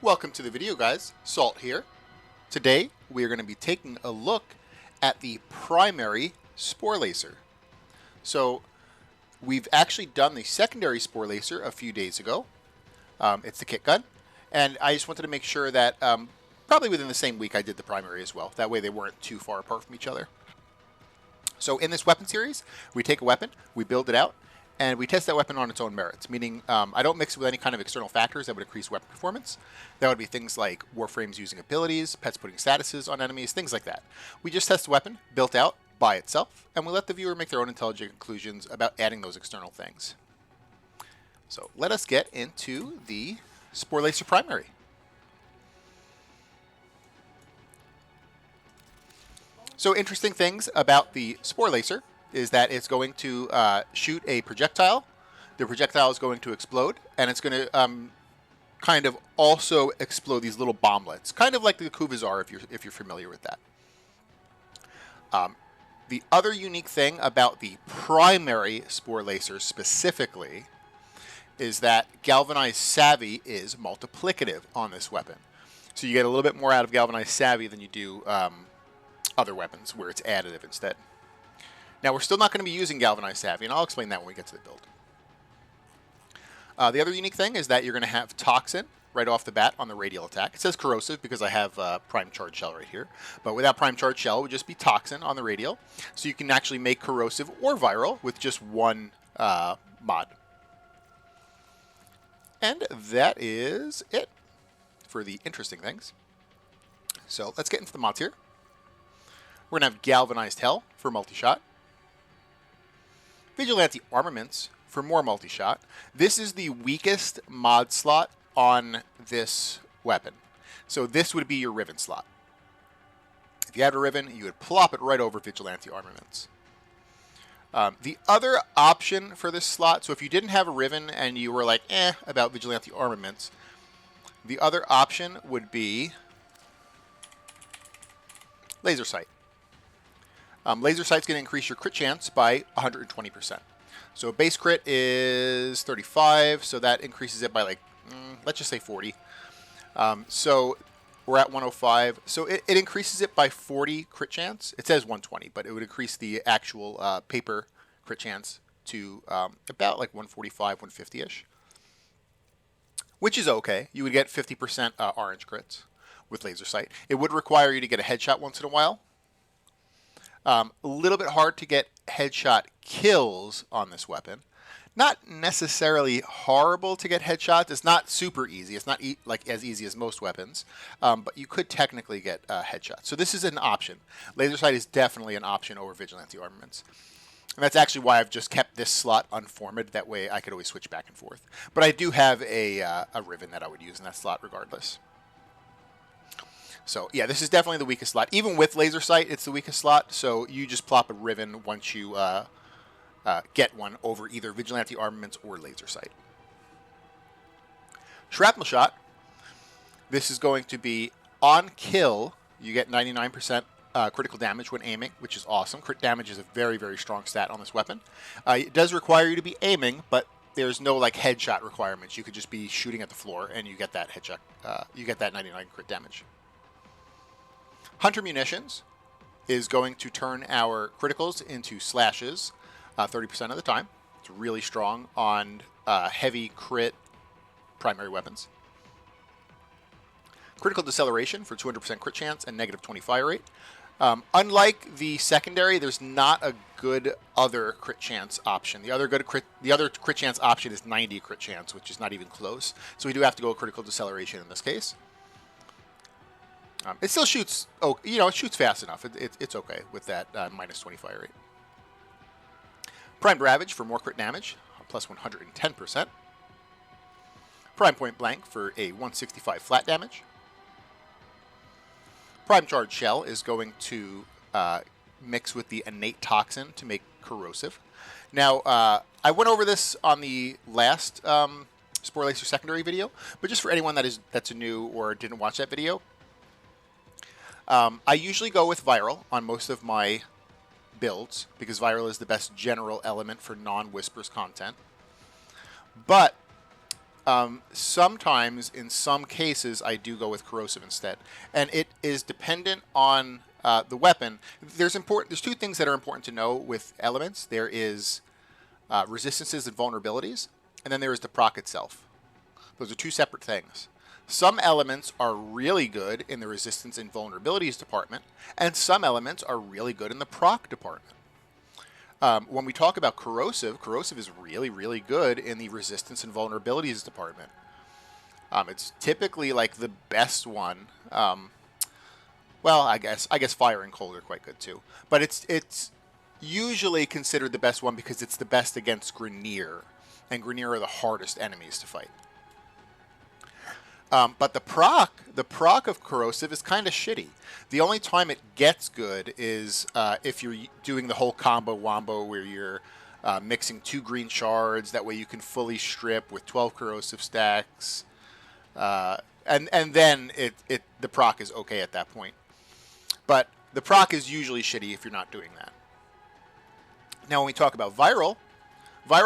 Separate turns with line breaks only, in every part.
Welcome to the video, guys. Salt here. Today we are going to be taking a look at the primary Sporelacer. So we've actually done the secondary Sporelacer a few days ago. It's the Kitgun, and I just wanted to make sure that probably within the same week I did the primary as well. That way they weren't too far apart from each other. So in this weapon series, we take a weapon, we build it out, and we test that weapon on its own merits, meaning I don't mix it with any kind of external factors that would increase weapon performance. That would be things like Warframes using abilities, pets putting statuses on enemies, things like that. We just test the weapon, built out by itself, and we let the viewer make their own intelligent conclusions about adding those external things. So let us get into the Sporelacer primary. So interesting things about the Sporelacer is that it's going to shoot a projectile. The projectile is going to explode, and it's going to kind of also explode these little bomblets, kind of like the Kuvazar if you're familiar with that. The other unique thing about the primary Sporelacer specifically is that Galvanized Savvy is multiplicative on this weapon. So you get a little bit more out of Galvanized Savvy than you do other weapons where it's additive instead. Now, we're still not going to be using Galvanized Savvy, and I'll explain that when we get to the build. The other unique thing is that you're going to have Toxin right off the bat on the radial attack. It says Corrosive because I have Prime Charge Shell right here. But without Prime Charge Shell, it would just be Toxin on the radial. So you can actually make Corrosive or Viral with just one mod. And that is it for the interesting things. So let's get into the mods here. We're going to have Galvanized Hell for multi-shot. Vigilante Armaments for more multi-shot. This is the weakest mod slot on this weapon. So this would be your Riven slot. If you had a Riven, you would plop it right over Vigilante Armaments. The other option for this slot, so if you didn't have a Riven and you were like, about Vigilante Armaments, the other option would be Laser Sight. Laser Sight's going to increase your crit chance by 120%. So base crit is 35, so that increases it by like, let's just say 40. So we're at 105. So it increases it by 40 crit chance. It says 120, but it would increase the actual paper crit chance to about like 145, 150-ish. Which is okay. You would get 50% orange crits with Laser Sight. It would require you to get a headshot once in a while. A little bit hard to get headshot kills on this weapon. Not necessarily horrible to get headshots. It's not super easy. It's not like as easy as most weapons, but you could technically get headshots. So this is an option. Laser Sight is definitely an option over Vigilante Armaments. And that's actually why I've just kept this slot unformed. That way I could always switch back and forth. But I do have a Riven that I would use in that slot regardless. So, yeah, this is definitely the weakest slot. Even with Laser Sight, it's the weakest slot. So you just plop a Riven once you get one over either Vigilante Armaments or Laser Sight. Shrapnel Shot. This is going to be on kill. You get 99% critical damage when aiming, which is awesome. Crit damage is a very, very strong stat on this weapon. It does require you to be aiming, but there's no like headshot requirements. You could just be shooting at the floor, and you get that headshot. You get that 99 crit damage. Hunter Munitions is going to turn our criticals into slashes 30% of the time. It's really strong on heavy crit primary weapons. Critical Deceleration for 200% crit chance and negative 20 fire rate. Unlike the secondary, there's not a good other crit chance option. The other crit chance option is 90 crit chance, which is not even close. So we do have to go Critical Deceleration in this case. It still shoots, it shoots fast enough. It's okay with that minus 20 fire rate. Primed Ravage for more crit damage, plus 110%. Prime Point Blank for a 165 flat damage. Prime Charge Shell is going to mix with the Innate Toxin to make Corrosive. Now, I went over this on the last Sporelacer secondary video, but just for anyone that's new or didn't watch that video, I usually go with Viral on most of my builds because Viral is the best general element for non-Whispers content. But Sometimes, in some cases, I do go with corrosive instead, and it is dependent on the weapon. There's two things that are important to know with elements. There is resistances and vulnerabilities, and then there is the proc itself. Those are two separate things. Some elements are really good in the resistance and vulnerabilities department, and some elements are really good in the proc department. When we talk about corrosive is really, really good in the resistance and vulnerabilities department. It's typically like the best one. Well, I guess fire and cold are quite good too, but it's usually considered the best one because it's the best against Grineer, and Grineer are the hardest enemies to fight. But the proc of corrosive is kind of shitty. The only time it gets good is if you're doing the whole combo wombo where you're mixing 2 green shards. That way you can fully strip with 12 corrosive stacks, and then the proc is okay at that point. But the proc is usually shitty if you're not doing that. Now, when we talk about viral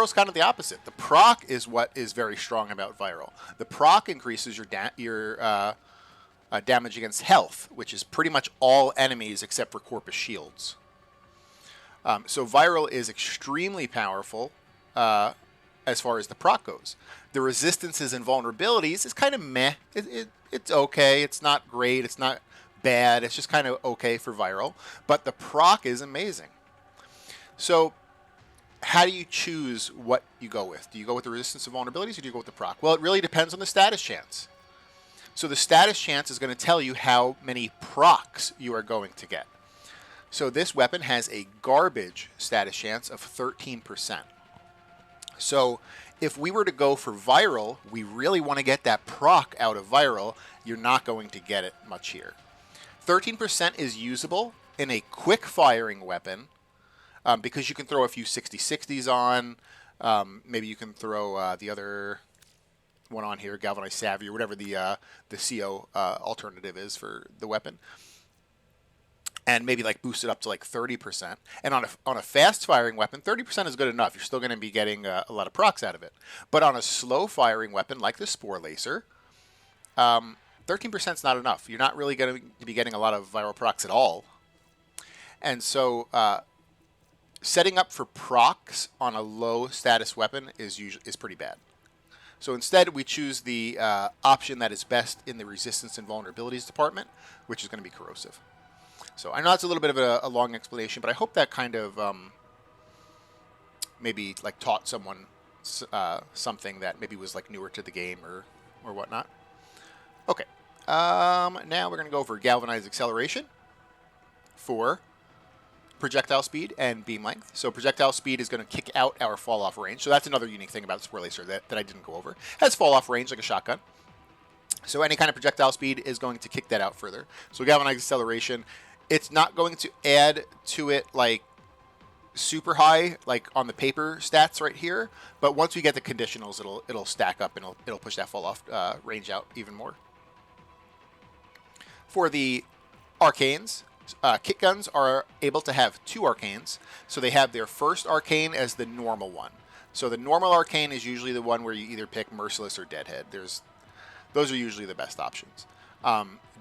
is kind of the opposite. The proc is what is very strong about viral. The proc increases your damage against health, which is pretty much all enemies except for Corpus shields. So viral is extremely powerful as far as the proc goes. The resistances and vulnerabilities is kind of meh. It's okay. It's not great. It's not bad. It's just kind of okay for viral. But the proc is amazing. So how do you choose what you go with? Do you go with the resistance and vulnerabilities, or do you go with the proc? Well, it really depends on the status chance. So the status chance is going to tell you how many procs you are going to get. So this weapon has a garbage status chance of 13%. So if we were to go for viral, we really want to get that proc out of viral. You're not going to get it much here. 13% is usable in a quick firing weapon. Because you can throw a few 60-60s on. Maybe you can throw the other one on here, Galvanized Savvy, or whatever the CO alternative is for the weapon. And maybe like boost it up to like 30%. And on a fast-firing weapon, 30% is good enough. You're still going to be getting a lot of procs out of it. But on a slow-firing weapon like the Sporelacer, 13% is not enough. You're not really going to be getting a lot of viral procs at all. And so setting up for procs on a low status weapon is pretty bad. So instead, we choose the option that is best in the resistance and vulnerabilities department, which is going to be corrosive. So I know that's a little bit of a long explanation, but I hope that kind of maybe like taught someone something that maybe was like newer to the game or whatnot. Okay, now we're going to go over galvanized acceleration for projectile speed and beam length. So projectile speed is going to kick out our fall off range. So that's another unique thing about the Sporelacer that I didn't go over. It has fall off range like a shotgun. So any kind of projectile speed is going to kick that out further. So galvanized acceleration, it's not going to add to it like super high, like on the paper stats right here. But once we get the conditionals, it'll stack up and it'll push that fall off range out even more. For the arcanes, Kitguns are able to have 2 arcanes, so they have their first arcane as the normal one. So the normal arcane is usually the one where you either pick Merciless or Deadhead. Those are usually the best options.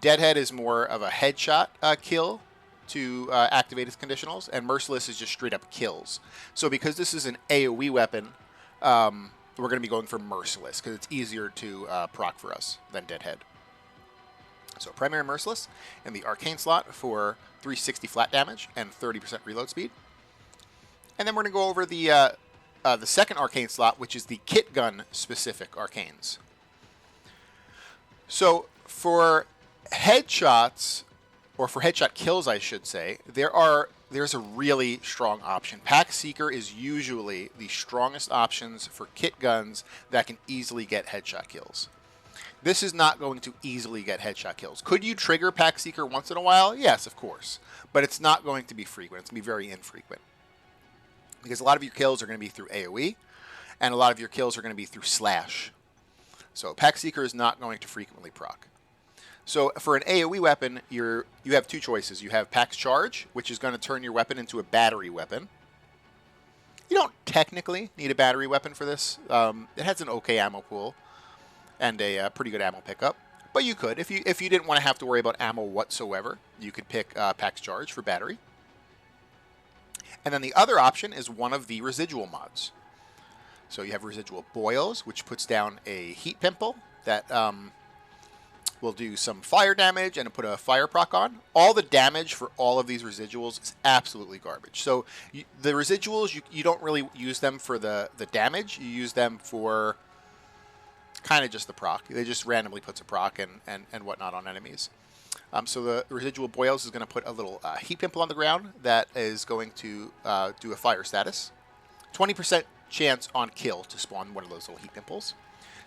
Deadhead is more of a headshot kill to activate its conditionals, and Merciless is just straight up kills. So because this is an AoE weapon, we're going to be going for Merciless because it's easier to proc for us than Deadhead. So primary Merciless in the Arcane slot for 360 flat damage and 30% reload speed. And then we're going to go over the second Arcane slot, which is the Kitgun specific Arcanes. So for headshots, or for headshot kills I should say, there's a really strong option. Pack Seeker is usually the strongest options for Kitguns that can easily get headshot kills. This is not going to easily get headshot kills. Could you trigger Pack Seeker once in a while? Yes, of course. But it's not going to be frequent. It's going to be very infrequent. Because a lot of your kills are going to be through AoE, and a lot of your kills are going to be through Slash. So Pack Seeker is not going to frequently proc. So for an AoE weapon, you have 2 choices. You have Pack's Charge, which is going to turn your weapon into a battery weapon. You don't technically need a battery weapon for this. It has an okay ammo pool. and a pretty good ammo pickup. But you could, if you didn't want to have to worry about ammo whatsoever, you could pick Pax Charge for battery. And then the other option is one of the residual mods. So you have residual boils, which puts down a heat pimple that will do some fire damage and put a fire proc on. All the damage for all of these residuals is absolutely garbage. So the residuals, you don't really use them for the damage. You use them for kind of just the proc. They just randomly puts a proc and whatnot on enemies. So the residual boils is going to put a little heat pimple on the ground that is going to do a fire status. 20% chance on kill to spawn one of those little heat pimples.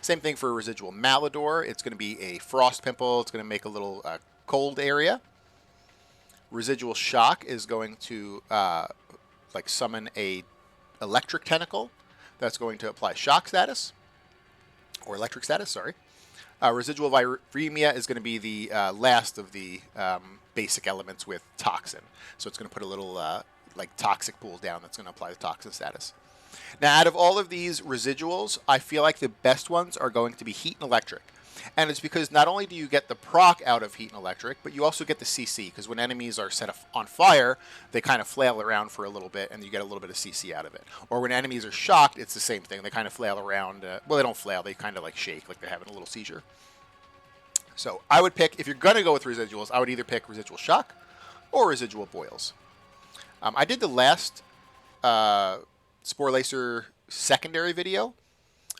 Same thing for residual Malador. It's going to be a frost pimple. It's going to make a little cold area. Residual shock is going to like summon a electric tentacle that's going to apply shock status or electric status. Sorry. Residual viremia is going to be the last of the basic elements with toxin. So it's going to put a little like toxic pool down that's going to apply the toxin status. Now, out of all of these residuals, I feel like the best ones are going to be heat and electric. And it's because not only do you get the proc out of heat and electric, but you also get the CC, because when enemies are set on fire, they kind of flail around for a little bit, and you get a little bit of CC out of it. Or when enemies are shocked, it's the same thing. They kind of flail around. Well, they don't flail. They kind of like shake, like they're having a little seizure. So I would pick, if you're going to go with residuals, I would either pick residual shock or residual boils. I did the last Sporelacer secondary video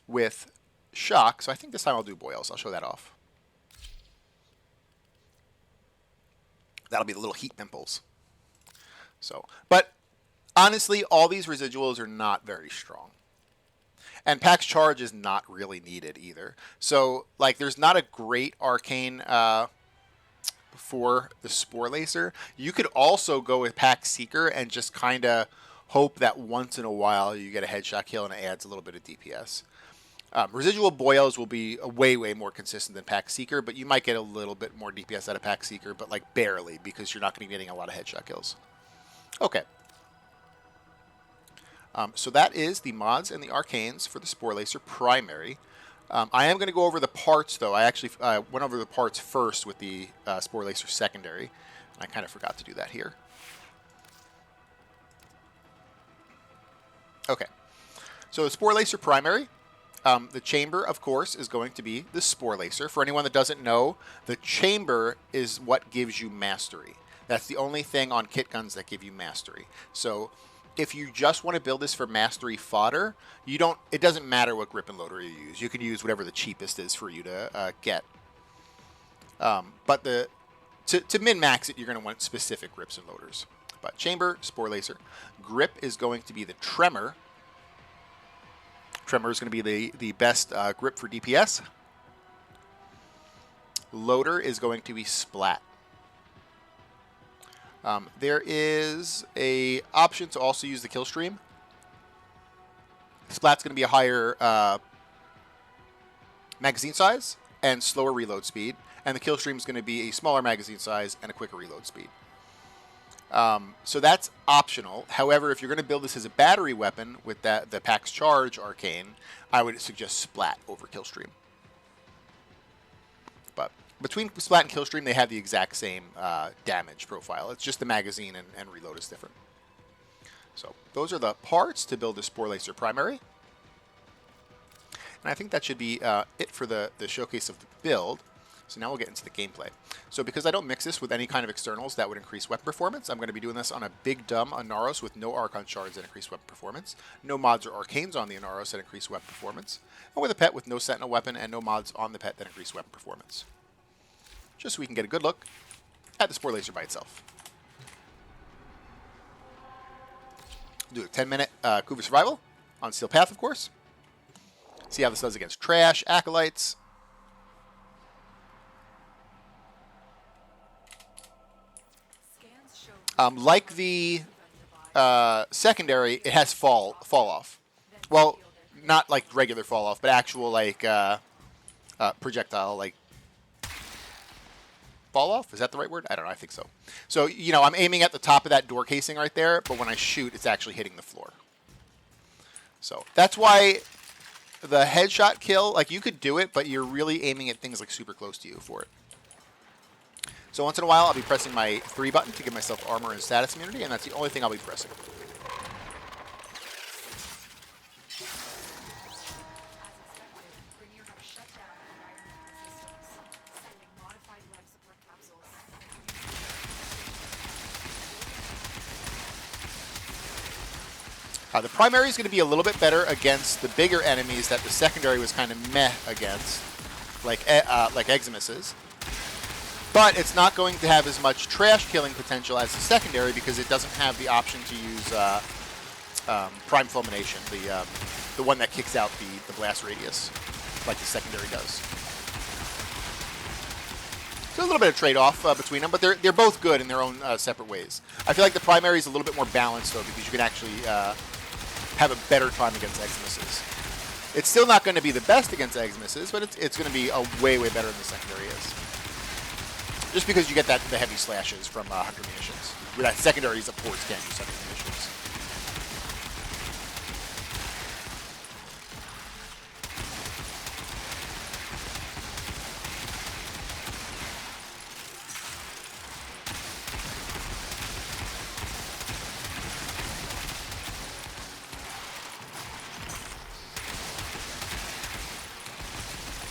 with shock, so I think this time I'll do boils. I'll show that off. That'll be the little heat pimples. So, but honestly, all these residuals are not very strong. And Pax Charge is not really needed either. So, like, there's not a great arcane for the Sporelacer. You could also go with Pax Seeker and just kind of hope that once in a while you get a headshot kill and it adds a little bit of DPS. Residual boils will be way more consistent than Pax Seeker, but you might get a little bit more DPS out of Pax Seeker, but like barely, because you're not going to be getting a lot of headshot kills. Okay. So that is the mods and the arcanes for the Sporelacer primary. I am going to go over the parts, though. I actually went over the parts first with the Sporelacer secondary. I kind of forgot to do that here. Okay, so the Sporelacer primary, the chamber, of course, is going to be the Sporelacer. For anyone that doesn't know, the chamber is what gives you mastery. That's the only thing on kit guns that give you mastery. So if you just want to build this for mastery fodder, it doesn't matter what grip and loader you use. You can use whatever the cheapest is for you to get. But to min-max it, you're going to want specific grips and loaders. But chamber, Sporelacer. Grip is going to be the Tremor. Tremor is going to be the best grip for DPS. Loader is going to be Splat. There is a option to also use the kill stream. Splat's going to be a higher magazine size and slower reload speed. And the kill stream is going to be a smaller magazine size and a quicker reload speed. So that's optional. However, if you're going to build this as a battery weapon with the Pax Charge arcane, I would suggest Splat over Killstream. But between Splat and Killstream, they have the exact same damage profile. It's just the magazine and reload is different. So those are the parts to build the Sporelacer primary. And I think that should be it for the showcase of the build. So now we'll get into the gameplay. So because I don't mix this with any kind of externals that would increase weapon performance, I'm going to be doing this on a big dumb Anaros with no Archon shards that increase weapon performance, no mods or arcanes on the Anaros that increase weapon performance, and with a pet with no sentinel weapon and no mods on the pet that increase weapon performance. Just so we can get a good look at the Sporelacer by itself. Do a 10-minute Kua Survival on Steel Path, of course. See how this does against Trash, Acolytes. Like the secondary, it has fall off. Well, not like regular fall off, but actual like projectile like fall off. Is that the right word? I don't know. I think so. So you know, I'm aiming at the top of that door casing right there, but when I shoot, it's actually hitting the floor. So that's why the headshot kill, like you could do it, but you're really aiming at things like super close to you for it. So once in a while, I'll be pressing my 3 button to give myself armor and status immunity, and that's the only thing I'll be pressing. The primary is going to be a little bit better against the bigger enemies that the secondary was kind of meh against, like Eximus is. But it's not going to have as much trash killing potential as the secondary because it doesn't have the option to use Prime Fulmination, the one that kicks out the blast radius, like the secondary does. So a little bit of trade-off between them, but they're both good in their own separate ways. I feel like the primary is a little bit more balanced, though, because you can actually have a better time against Eximuses. It's still not going to be the best against Eximuses, but it's going to be a way better than the secondary is. Just because you get the heavy slashes from Hunter Munitions. With that secondaries, of course, can't use Hunter Munitions.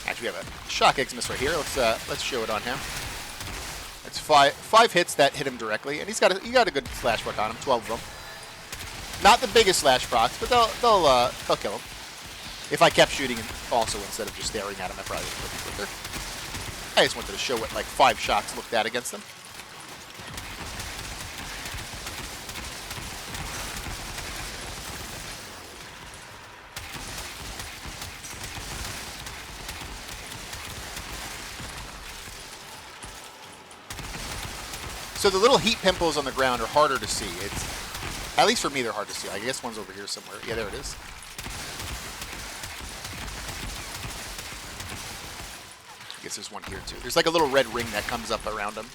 Actually, we have a shock Eximus right here. Let's show it on him. It's five hits that hit him directly, and he got a good slash proc on him, 12 of them. Not the biggest slash procs, but they'll kill him. If I kept shooting also instead of just staring at him, I probably would have quicker. I just wanted to show what like 5 shots looked at against him. So the little heat pimples on the ground are harder to see. At least for me, they're hard to see. I guess one's over here somewhere. Yeah, there it is. I guess there's one here too. There's like a little red ring that comes up around them.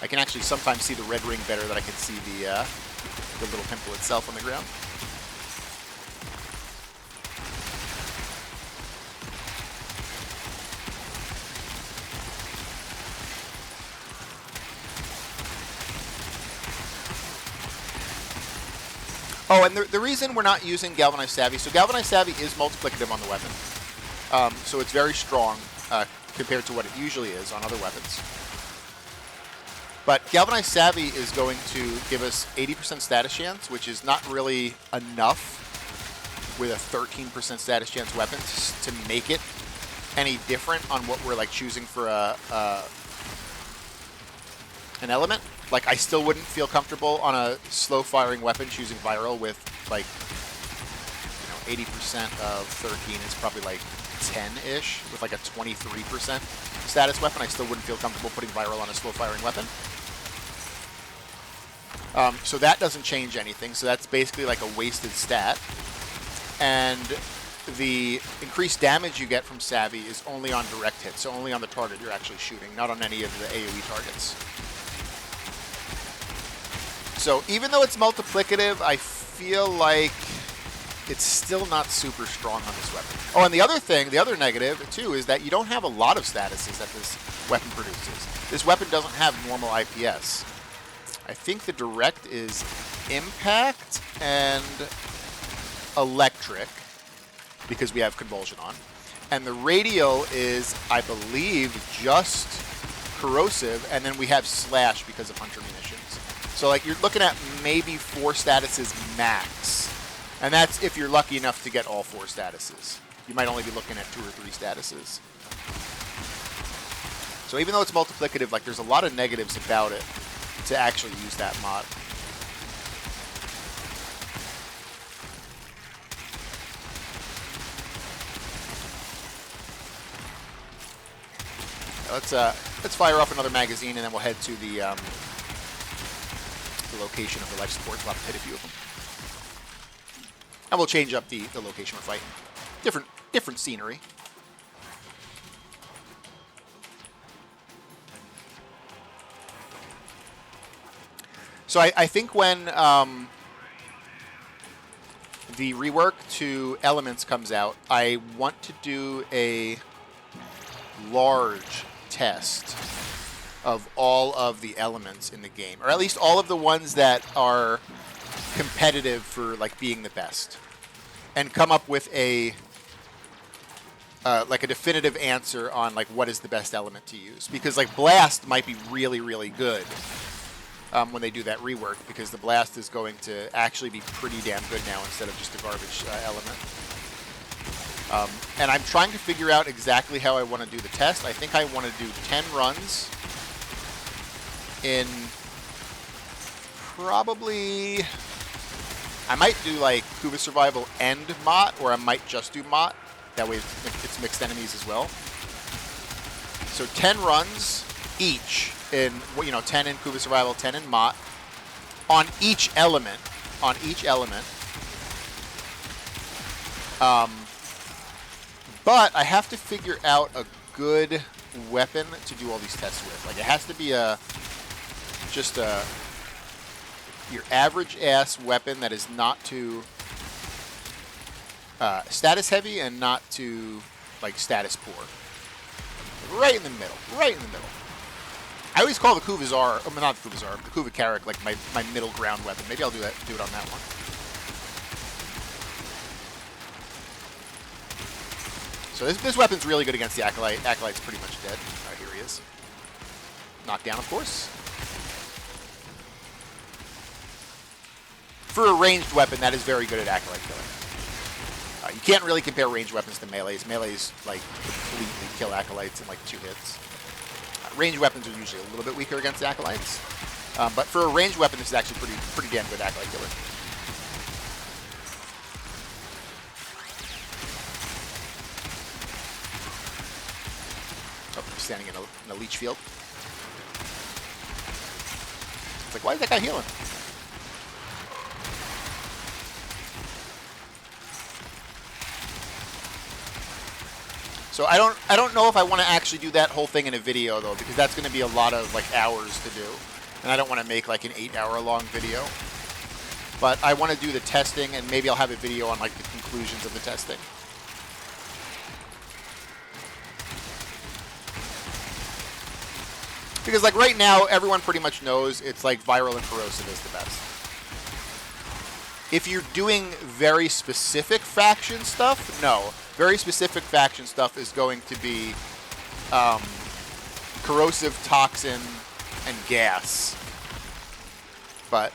I can actually sometimes see the red ring better than I can see the little pimple itself on the ground. Oh, and the reason we're not using Galvanized Savvy, so Galvanized Savvy is multiplicative on the weapon. So it's very strong compared to what it usually is on other weapons. But Galvanized Savvy is going to give us 80% status chance, which is not really enough with a 13% status chance weapon to make it any different on what we're like choosing for an element. Like, I still wouldn't feel comfortable on a slow-firing weapon choosing Viral with, like, 80% of 13 is probably, like, 10-ish. With, like, a 23% status weapon, I still wouldn't feel comfortable putting Viral on a slow-firing weapon. So that doesn't change anything. So that's basically, like, a wasted stat. And the increased damage you get from Savvy is only on direct hits, so only on the target you're actually shooting, not on any of the AoE targets. So even though it's multiplicative, I feel like it's still not super strong on this weapon. Oh, and the other negative, too, is that you don't have a lot of statuses that this weapon produces. This weapon doesn't have normal IPS. I think the direct is Impact and Electric, because we have Convulsion on. And the radial is, I believe, just Corrosive, and then we have Slash because of Hunter Munitions. So, like, you're looking at maybe 4 statuses max. And that's if you're lucky enough to get all 4 statuses. You might only be looking at 2 or 3 statuses. So even though it's multiplicative, like, there's a lot of negatives about it to actually use that mod. Let's fire off another magazine, and then we'll head to the location of the life supports. We'll have to hit a few of them. And we'll change up the location we're fighting. Different scenery. So I think when the rework to elements comes out, I want to do a large test of all of the elements in the game, or at least all of the ones that are competitive for like being the best, and come up with a like a definitive answer on like what is the best element to use. Because like Blast might be really, really good when they do that rework, because the Blast is going to actually be pretty damn good now instead of just a garbage element. And I'm trying to figure out exactly how I want to do the test. I think I want to do 10 runs in probably... I might do like Kua Survival and Mott, or I might just do Mott. That way it's mixed enemies as well. So 10 runs each in, 10 in Kua Survival, 10 in Mott, on each element. But I have to figure out a good weapon to do all these tests with. Like, it has to be your average ass weapon that is not too status heavy and not too like status poor. Right in the middle. I always call the Kuvazar, not the Kuvazar, the Kuva Carrack like my middle ground weapon. Maybe I'll do it on that one. So this weapon's really good against the Acolyte. Acolyte's pretty much dead. Here he is. Knockdown, of course. For a ranged weapon, that is very good at Acolyte killing. You can't really compare ranged weapons to melees. Melees, like, completely kill Acolytes in, like, 2 hits. Ranged weapons are usually a little bit weaker against Acolytes. But for a ranged weapon, this is actually pretty damn good Acolyte killer. Oh, standing in a leech field. It's like, why is that guy healing? So I don't know if I want to actually do that whole thing in a video though, because that's going to be a lot of like hours to do, and I don't want to make like an 8-hour-long video. But I want to do the testing, and maybe I'll have a video on like the conclusions of the testing. Because like right now, everyone pretty much knows it's like viral and corrosive is the best. If you're doing very specific faction stuff, no. Very specific faction stuff is going to be corrosive, toxin, and gas. But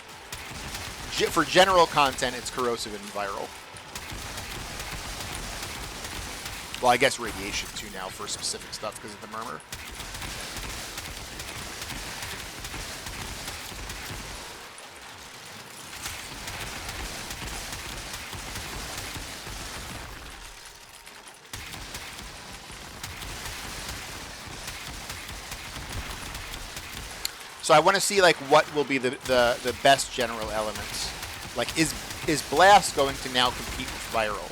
for general content, it's corrosive and viral. Well, I guess radiation too now for specific stuff because of the murmur. So I want to see like what will be the best general elements. Like is Blast going to now compete with Viral?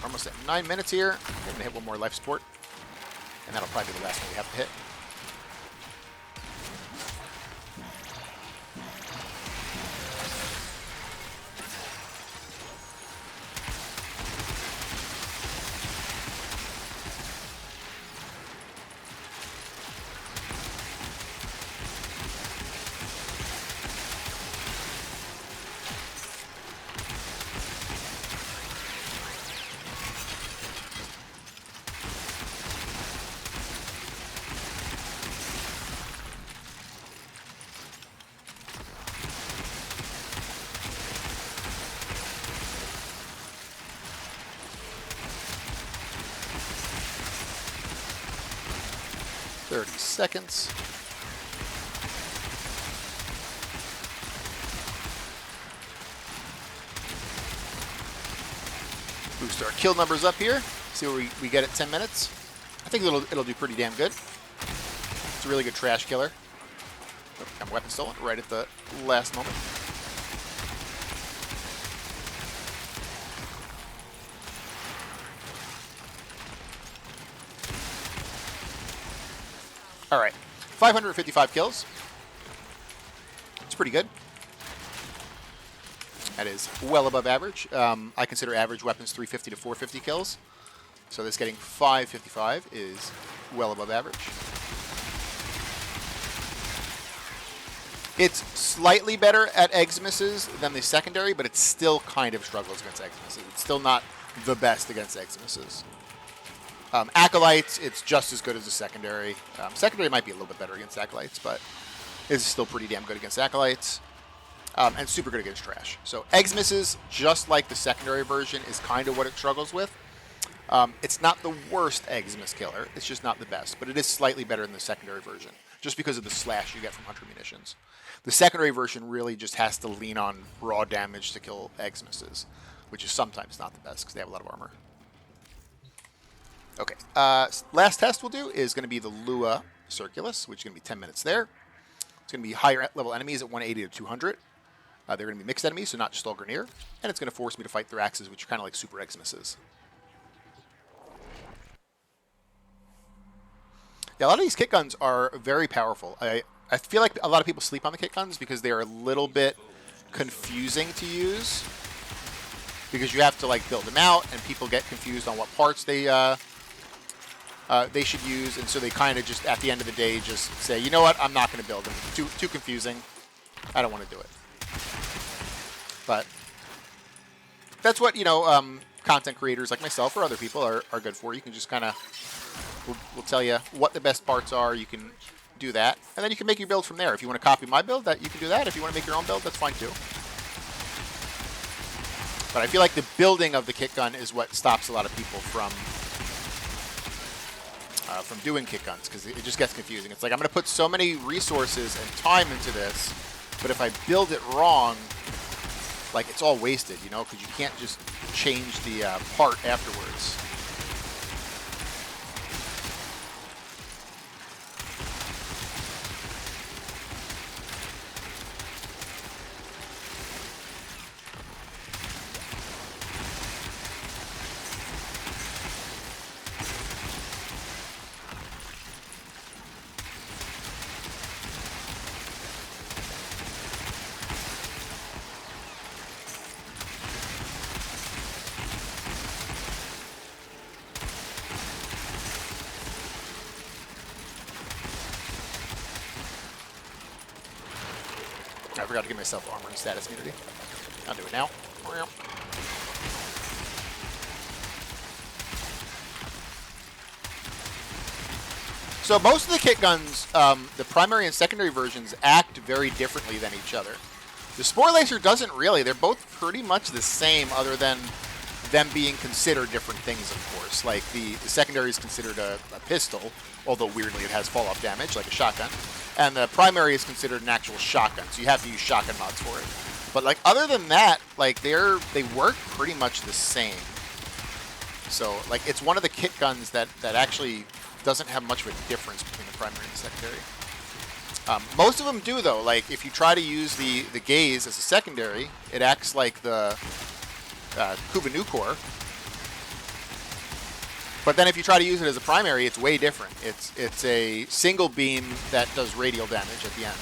Almost at 9 minutes here. I'm going to hit one more life support. And that'll probably be the last one we have to hit. Seconds. Boost our kill numbers up here. See where we get at 10 minutes. I think it'll do pretty damn good. It's a really good trash killer. Oh, got my weapon stolen right at the last moment. All right, 555 kills. It's pretty good. That is well above average. I consider average weapons 350 to 450 kills. So this getting 555 is well above average. It's slightly better at eggs misses than the secondary, but it still kind of struggles against eggs misses. It's still not the best against eggs misses. Acolytes, it's just as good as the secondary. Secondary might be a little bit better against Acolytes, but it's still pretty damn good against Acolytes. And super good against trash. So eggs misses, just like the secondary version, is kind of what it struggles with. It's not the worst eggs miss killer. It's just not the best, but it is slightly better than the secondary version, just because of the slash you get from Hunter Munitions. The secondary version really just has to lean on raw damage to kill eggs misses, which is sometimes not the best because they have a lot of armor. Okay, last test we'll do is going to be the Lua Circulus, which is going to be 10 minutes there. It's going to be higher level enemies at 180 to 200. They're going to be mixed enemies, so not just all Grineer. And it's going to force me to fight Thraxes, which are kind of like super eggs misses. Yeah, a lot of these kit guns are very powerful. I feel like a lot of people sleep on the kit guns because they are a little bit confusing to use. Because you have to like build them out, and people get confused on what parts they should use, and so they kind of just, at the end of the day, just say, you know what, I'm not going to build them. Too confusing. I don't want to do it. But that's what, you know, content creators like myself or other people are good for. You can just kind of, we'll tell you what the best parts are. You can do that, and then you can make your build from there. If you want to copy my build, that you can do that. If you want to make your own build, that's fine too. But I feel like the building of the kit gun is what stops a lot of people from doing kit guns, because it just gets confusing. It's like, I'm going to put so many resources and time into this, but if I build it wrong, like, it's all wasted, you know, because you can't just change the part afterwards. I forgot to give myself armor and status immunity. I'll do it now. So most of the kit guns, the primary and secondary versions, act very differently than each other. The Sporelacer doesn't really. They're both pretty much the same, other than them being considered different things, of course. Like the secondary is considered a pistol, although weirdly it has fall-off damage, like a shotgun. And the primary is considered an actual shotgun, so you have to use shotgun mods for it. But like, other than that, like, they work pretty much the same. So like, it's one of the kit guns that actually doesn't have much of a difference between the primary and the secondary. Most of them do, though. Like, if you try to use the gaze as a secondary, it acts like the Kubanukor. But then if you try to use it as a primary, it's way different. It's a single beam that does radial damage at the end.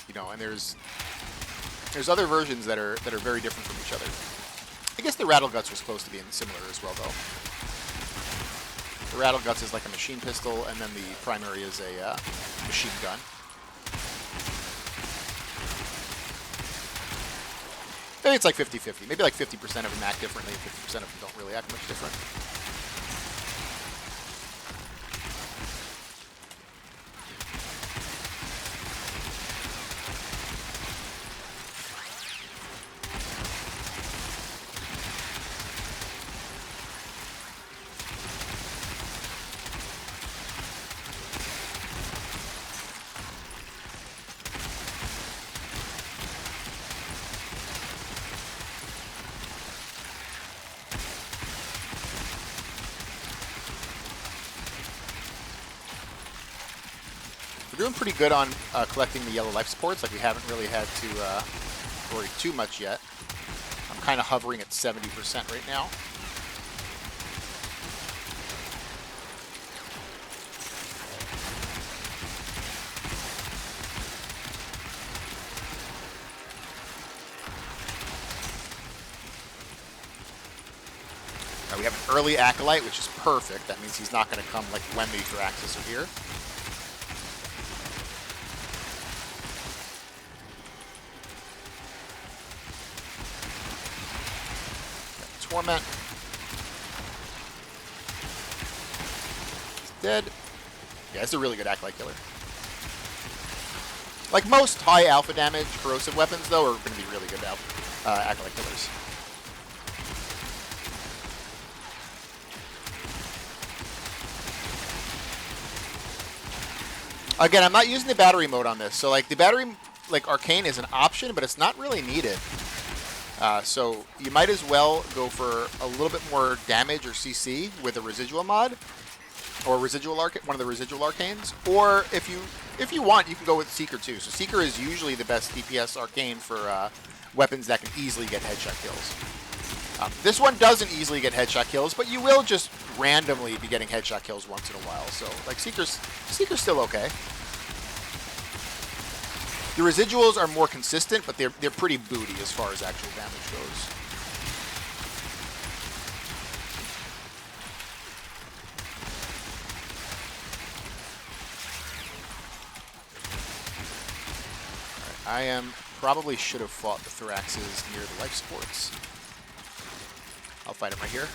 You know, and there's other versions that are very different from each other. I guess the Rattleguts was supposed to be similar as well, though. The Rattleguts is like a machine pistol, and then the primary is a machine gun. Maybe it's like 50-50. Maybe like 50% of them act differently, and 50% of them don't really act much different. We're doing pretty good on collecting the yellow life supports. Like, we haven't really had to worry too much yet. I'm kind of hovering at 70% right now. We have an early Acolyte, which is perfect. That means he's not going to come like when the Thraxes are here. Torment. He's dead. Yeah, it's a really good Acolyte killer. Like most high alpha damage corrosive weapons, though, are going to be really good Acolyte killers. Again, I'm not using the battery mode on this. So, like, the battery, like, Arcane is an option, but it's not really needed. So, you might as well go for a little bit more damage or CC with a residual mod. Or residual one of the residual Arcanes. Or, if you want, you can go with Seeker, too. So, Seeker is usually the best DPS Arcane for weapons that can easily get headshot kills. This one doesn't easily get headshot kills, but you will just randomly be getting headshot kills once in a while. So, like, Seeker's still okay. The residuals are more consistent, but they're pretty booty as far as actual damage goes. Right, probably should have fought the Thraxes near the life supports. I'll fight him right here.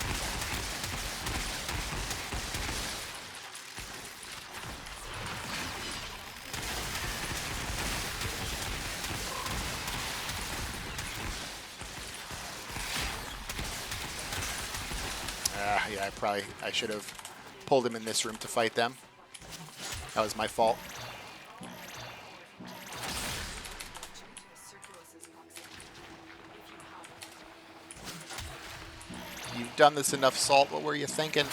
Yeah, I should have pulled him in this room to fight them. That was my fault. You've done this enough, Salt. What were you thinking?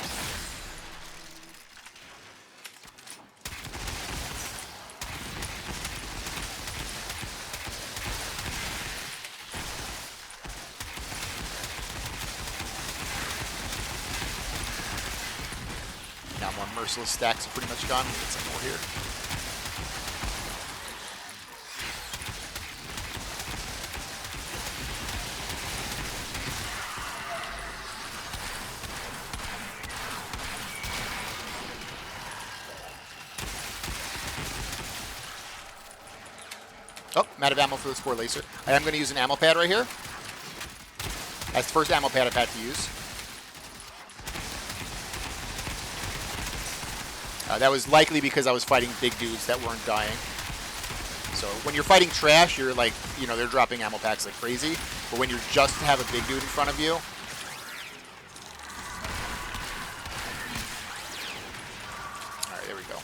Now more merciless stacks are pretty much gone. We'll get some more here. Oh, I'm out of ammo for the Sporelacer. I am going to use an ammo pad right here. That's the first ammo pad I've had to use. That was likely because I was fighting big dudes that weren't dying. So when you're fighting trash, you're like, you know, they're dropping ammo packs like crazy. But when you just have a big dude in front of you, all right, there we go.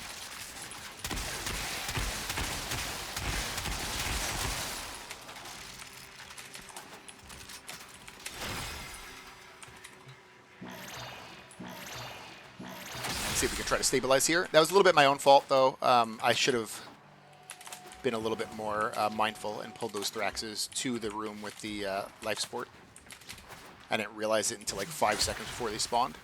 See if we can try to stabilize here. That was a little bit my own fault, though. I should have been a little bit more mindful and pulled those Thraxes to the room with the life support. I didn't realize it until like 5 seconds before they spawned.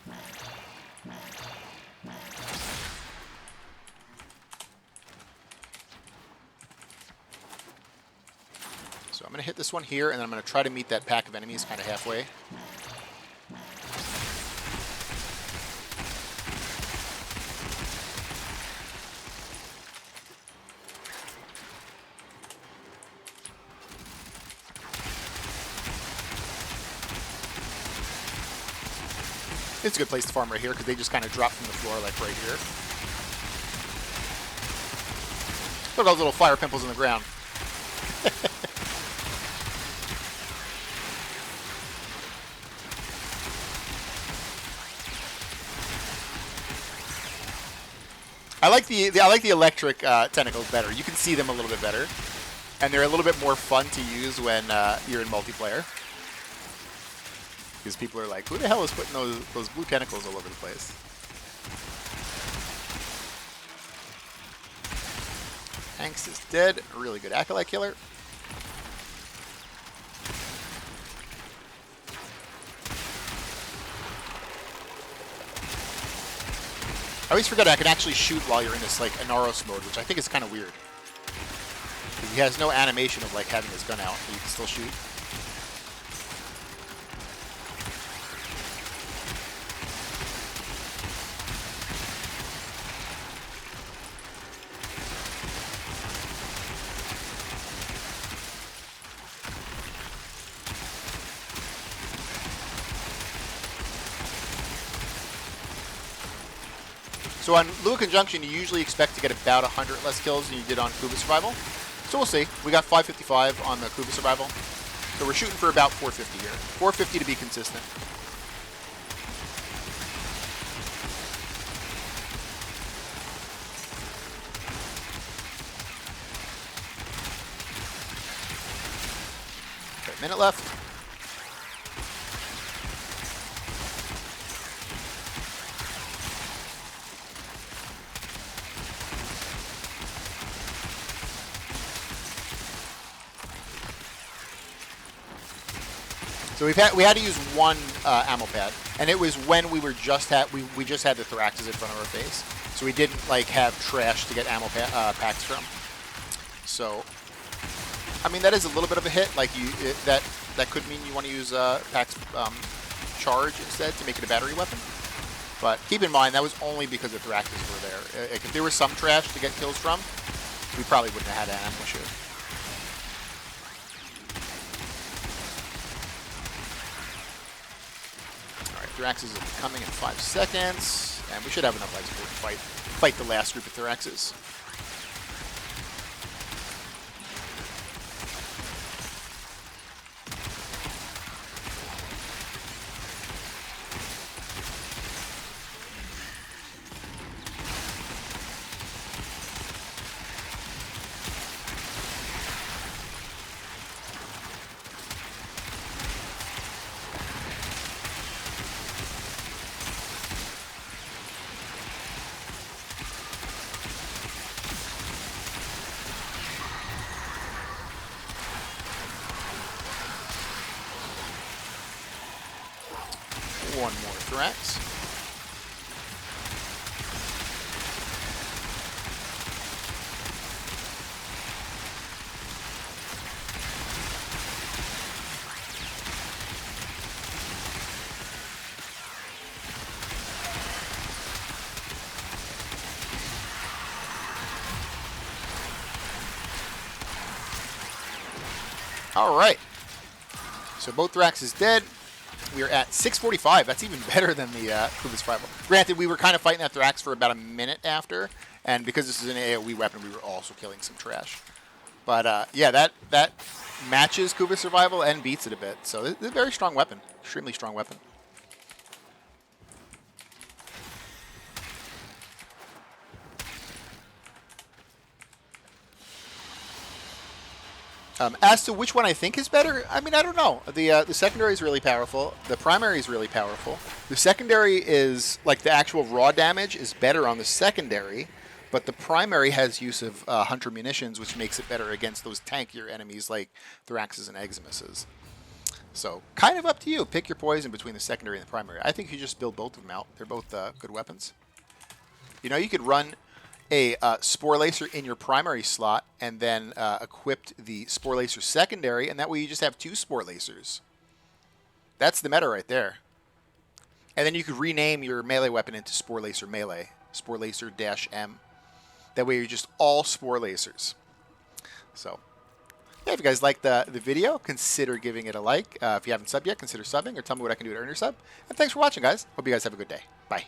So I'm going to hit this one here, and then I'm going to try to meet that pack of enemies kind of halfway. It's a good place to farm right here because they just kind of drop from the floor like right here. Look at those little fire pimples in the ground. I like the electric tentacles better. You can see them a little bit better, and they're a little bit more fun to use when you're in multiplayer. Because people are like, who the hell is putting those blue tentacles all over the place? Angst is dead. A really good Acolyte killer. I always forget I can actually shoot while you're in this like Inaros mode, which I think is kind of weird. He has no animation of like having his gun out, but you can still shoot. So on Lua Conjunction, you usually expect to get about 100 less kills than you did on Kua Survival. So we'll see. We got 555 on the Kua Survival. So we're shooting for about 450 here. 450 to be consistent. Okay, minute left. So we had to use one ammo pad, and it was when we were just we just had the Thoraxes in front of our face, so we didn't like have trash to get ammo packs from. So, I mean that is a little bit of a hit. Like that could mean you want to use packs charge instead to make it a battery weapon. But keep in mind that was only because the Thoraxes were there. If there was some trash to get kills from, we probably wouldn't have had an ammo shoot. Thoraxes are coming in 5 seconds, and we should have enough life support to fight the last group of Thoraxes. One more Thorax. All right. So both Thorax is dead. We are at 645. That's even better than the Kua Survival. Granted, we were kind of fighting that Thorax for about a minute after, and because this is an AoE weapon, we were also killing some trash. But yeah, that matches Kua Survival and beats it a bit. So it's a very strong weapon, extremely strong weapon. As to which one I think is better, I mean, I don't know. The secondary is really powerful. The primary is really powerful. The secondary is, like, the actual raw damage is better on the secondary, but the primary has use of Hunter munitions, which makes it better against those tankier enemies like Thoraxes and Eximuses. So, kind of up to you. Pick your poison between the secondary and the primary. I think you just build both of them out. They're both good weapons. You know, you could run a Sporelacer in your primary slot and then equipped the Sporelacer secondary, and that way you just have 2 Sporelacers. That's the meta right there. And then you could rename your melee weapon into Sporelacer Melee, Sporelacer-M. That way you're just all Sporelacers. So, yeah, if you guys liked the video, consider giving it a like. If you haven't subbed yet, consider subbing, or tell me what I can do to earn your sub. And thanks for watching, guys. Hope you guys have a good day. Bye.